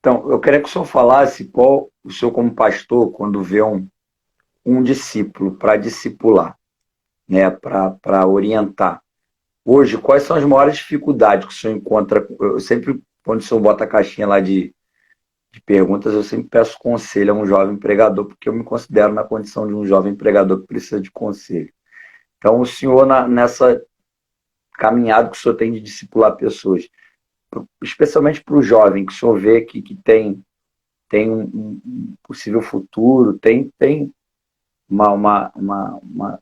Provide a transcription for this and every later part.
Então, eu queria que o senhor falasse qual o senhor, como pastor, quando vê um discípulo para discipular, né, para orientar. Hoje, quais são as maiores dificuldades que o senhor encontra? Eu sempre, quando o senhor bota a caixinha lá de perguntas, eu sempre peço conselho a um jovem pregador, porque eu me considero na condição de um jovem pregador que precisa de conselho. Então, o senhor, nessa caminhada que o senhor tem de discipular pessoas, especialmente para o jovem, que o senhor vê que tem um possível futuro, tem uma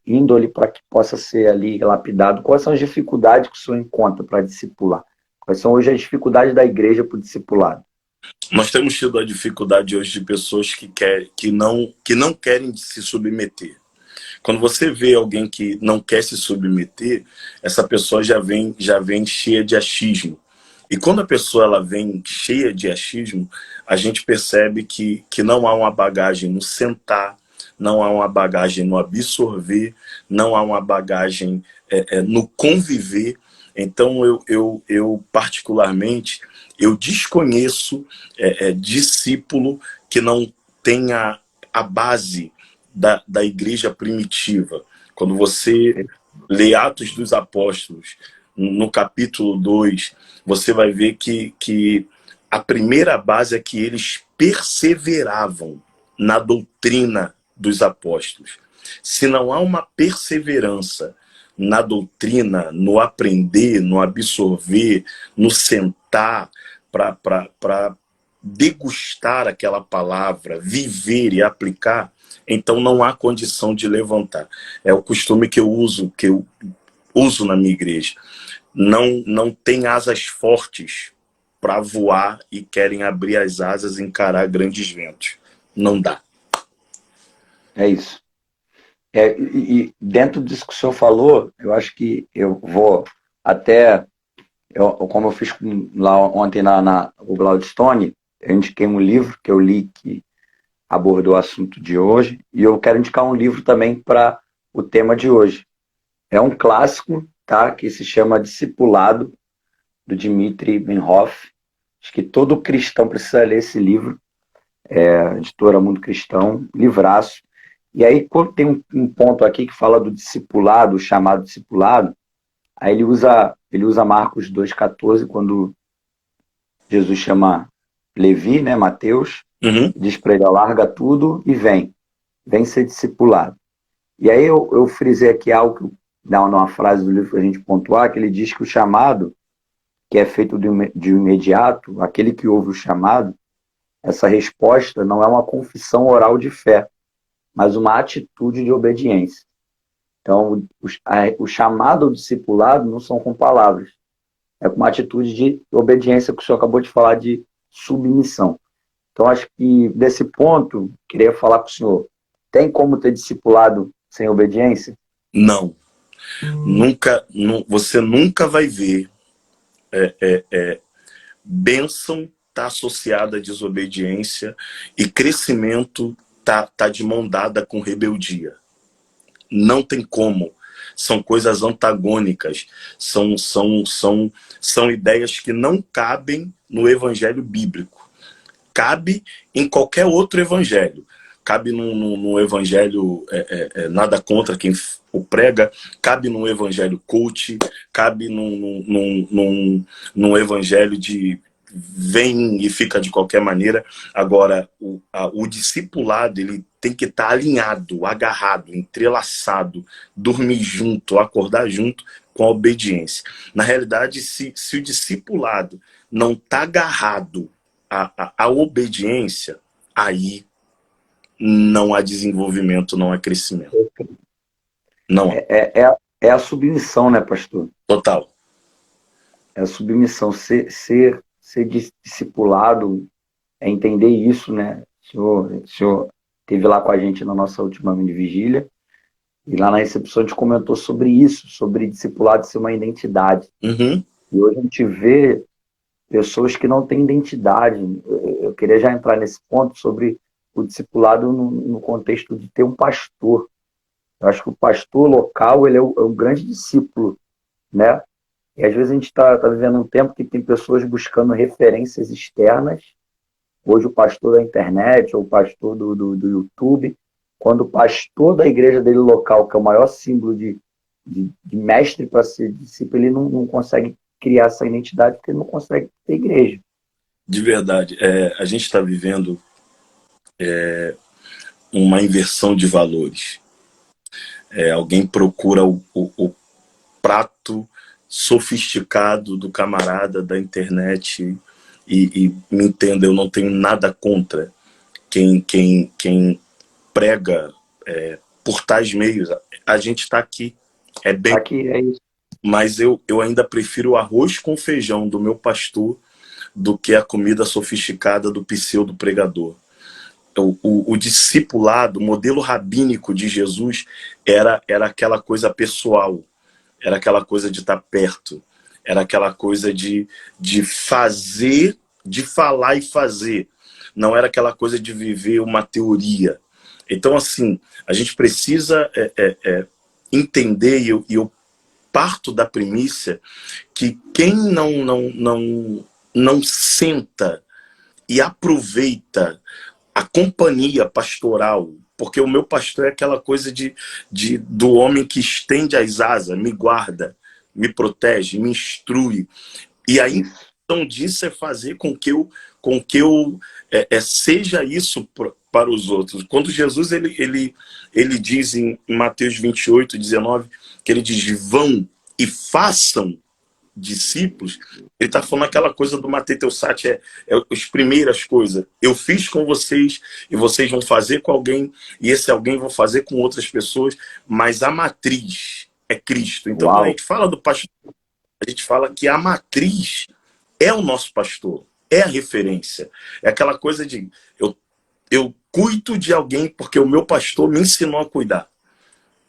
índole para que possa ser ali lapidado. Quais são as dificuldades que o senhor encontra para discipular? Quais são hoje as dificuldades da igreja para o discipulado? Nós temos tido a dificuldade hoje de pessoas que não querem se submeter. Quando você vê alguém que não quer se submeter, essa pessoa já vem cheia de achismo. E quando a pessoa ela vem cheia de achismo, a gente percebe que não há uma bagagem no sentar, não há uma bagagem no absorver, não há uma bagagem no conviver. Então, eu particularmente, eu desconheço discípulo que não tenha a base da igreja primitiva. Quando você lê Atos dos Apóstolos, no capítulo 2, você vai ver que a primeira base é que eles perseveravam na doutrina dos apóstolos. Se não há uma perseverança na doutrina, no aprender, no absorver, no sentar para degustar aquela palavra, viver e aplicar, então não há condição de levantar. É o costume que eu uso na minha igreja. Não tem asas fortes para voar e querem abrir as asas e encarar grandes ventos. Não dá. É isso. E dentro disso que o senhor falou, eu acho que eu vou até, como eu fiz lá ontem na o Gladstone, eu indiquei um livro que eu li que abordou o assunto de hoje, e eu quero indicar um livro também para o tema de hoje. É um clássico, tá, que se chama Discipulado, do Dmitri Benhoff. Acho que todo cristão precisa ler esse livro, editora Mundo Cristão, livraço. E aí, quando tem um ponto aqui que fala do discipulado, o chamado discipulado, aí ele usa Marcos 2,14, quando Jesus chama Levi, né, Mateus, Uhum. diz para ele: larga tudo e vem ser discipulado. E aí eu frisei aqui algo que dá uma frase do livro para a gente pontuar, que ele diz que o chamado, que é feito de imediato, aquele que ouve o chamado, essa resposta não é uma confissão oral de fé, mas uma atitude de obediência. Então, o chamado ao discipulado não são com palavras, é com uma atitude de obediência que o senhor acabou de falar, de submissão. Então, acho que desse ponto, queria falar com o senhor, tem como ter discipulado sem obediência? Não. Você nunca vai ver bênção tá associada à desobediência e crescimento tá de mão dada com rebeldia. Não tem como. São coisas antagônicas, são ideias que não cabem no evangelho bíblico. Cabe em qualquer outro evangelho. Cabe num evangelho nada contra quem o prega, cabe num evangelho coach, cabe num evangelho de vem e fica de qualquer maneira. Agora, o discipulado, ele tem que estar alinhado, agarrado, entrelaçado, dormir junto, acordar junto com a obediência. Na realidade, se o discipulado não está agarrado à obediência, aí não há desenvolvimento, não há crescimento. Não há. É a submissão, né, pastor? Total. É a submissão, ser discipulado, é entender isso, né? O senhor esteve lá com a gente na nossa última de vigília, e lá na recepção a gente comentou sobre isso, sobre discipulado ser uma identidade. Uhum. E hoje a gente vê pessoas que não têm identidade. Eu queria já entrar nesse ponto sobre o discipulado no contexto de ter um pastor. Eu acho que o pastor local, ele é o grande discípulo, né? E às vezes a gente está vivendo um tempo que tem pessoas buscando referências externas hoje o pastor da internet ou o pastor do YouTube, quando o pastor da igreja dele local, que é o maior símbolo de mestre para ser discípulo, ele não consegue criar essa identidade porque ele não consegue ter igreja. De verdade, a gente está vivendo uma inversão de valores. Alguém procura o prato sofisticado do camarada da internet e me entenda, eu não tenho nada contra quem prega por tais meios. A gente está aqui, bem, Aqui é isso. mas eu ainda prefiro o arroz com feijão do meu pastor do que a comida sofisticada do pseudo pregador. O discipulado, o modelo rabínico de Jesus era aquela coisa pessoal, era aquela coisa de estar perto, era aquela coisa de fazer, de falar e fazer. Não era aquela coisa de viver uma teoria. Então, assim, a gente precisa entender, e eu parto da premissa que quem não senta e aproveita a companhia pastoral, porque o meu pastor é aquela coisa do homem que estende as asas, me guarda, me protege, me instrui. E a intenção disso é fazer com que eu seja isso para os outros. Quando Jesus ele diz em Mateus 28:19, que ele diz: vão e façam discípulos, ele está falando aquela coisa do Matei Teu Sat, as primeiras coisas. Eu fiz com vocês e vocês vão fazer com alguém, e esse alguém vão fazer com outras pessoas, mas a matriz é Cristo. Então, quando a gente fala do pastor, a gente fala que a matriz é o nosso pastor, é a referência. É aquela coisa de eu cuido de alguém porque o meu pastor me ensinou a cuidar.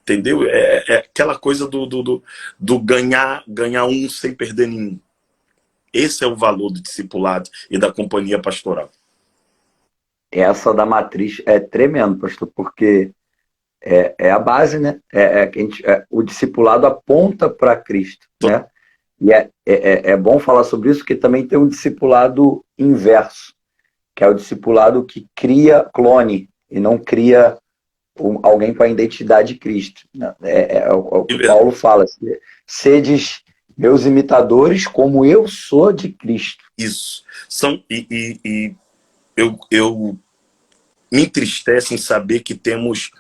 Entendeu? É aquela coisa do ganhar um sem perder nenhum. Esse é o valor do discipulado e da companhia pastoral. Essa da matriz é tremendo, pastor, porque é a base, né? O discipulado aponta para Cristo, né? E é bom falar sobre isso, porque também tem um discipulado inverso, que é o discipulado que cria clone e não cria alguém com a identidade de Cristo. É o que Paulo fala: sedes meus imitadores como eu sou de Cristo. Isso. Eu me entristece em saber que temos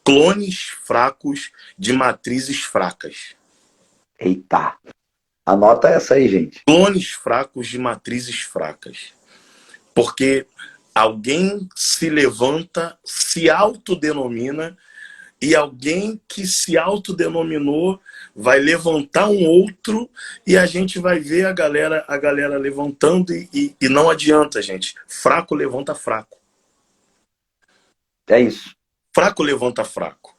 clones fracos de matrizes fracas. Eita! Anota essa aí, gente. Clones fracos de matrizes fracas. Porque alguém se levanta, se autodenomina, e alguém que se autodenominou vai levantar um outro, e a gente vai ver a galera levantando, e não adianta, gente. Fraco levanta fraco. É isso. Fraco levanta fraco.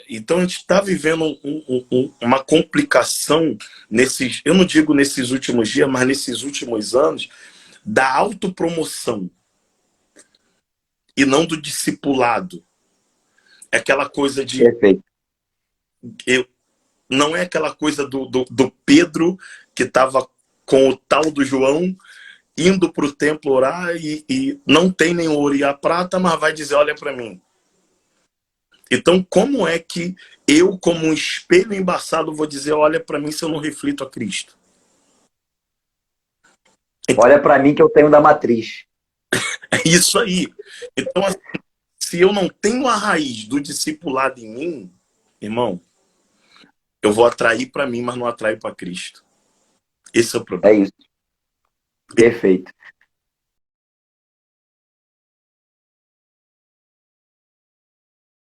Então a gente está vivendo uma complicação eu não digo nesses últimos dias, mas nesses últimos anos, da autopromoção e não do discipulado. É aquela coisa de... Perfeito. Não é aquela coisa do Pedro que estava com o tal do João indo para o templo orar e não tem nem ouro e a prata, mas vai dizer, olha para mim. Então, como é que eu, como um espelho embaçado, vou dizer, olha para mim, se eu não reflito a Cristo? Então, olha para mim que eu tenho da matriz. É isso aí. Então, assim, se eu não tenho a raiz do discipulado em mim, irmão, eu vou atrair para mim, mas não atraio para Cristo. Esse é o problema. É isso. Perfeito.